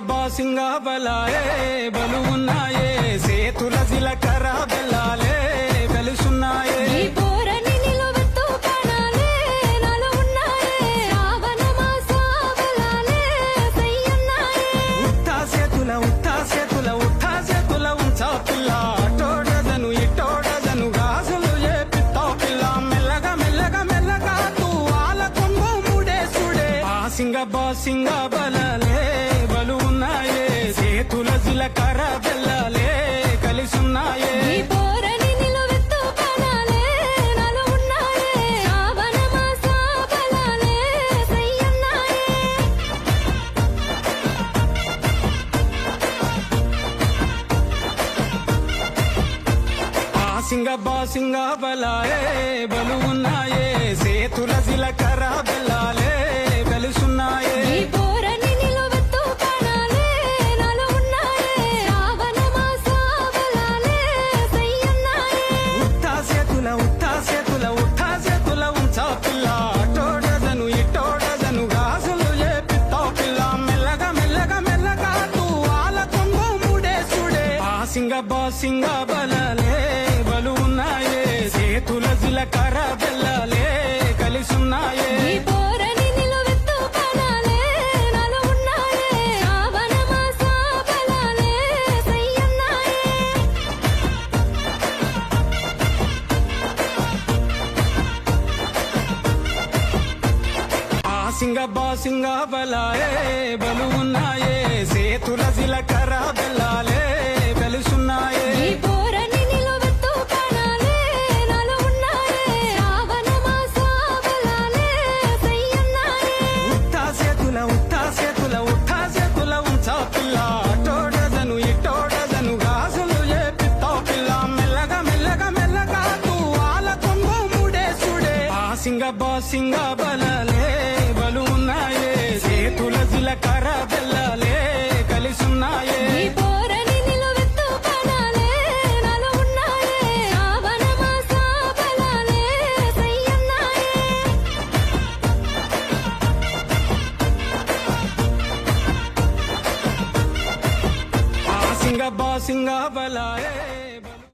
బాసింగ బలాయే బలు ఉన్నాయే సేతుల జిలకర బెల్లాలే వెలుసున్నాయే బాసింగ బలాలే బలు ఉన్నాయే సేతుల జిలకర బెల్లాలే కలిసున్నాయే బాసింగ బలాయే బలు ఉన్నాయే సేతుల జిలకర బెల్లాలే వెలుసున్నాయే బాసింగ బలాలే బలు ఉన్నాయే సేతుల జిలకర బెల్లాలే కలిసున్నాయే బాసింగ బలాయే బలు ఉన్నాయే సేతుల జిలకర బెల్లాలే వెలుసున్నాయే బాసింగ బలాలే బలు ఉన్నాయే సేతుల జిలకర బెల్లాలే కలిసున్నాయే బాసింగ బలాయే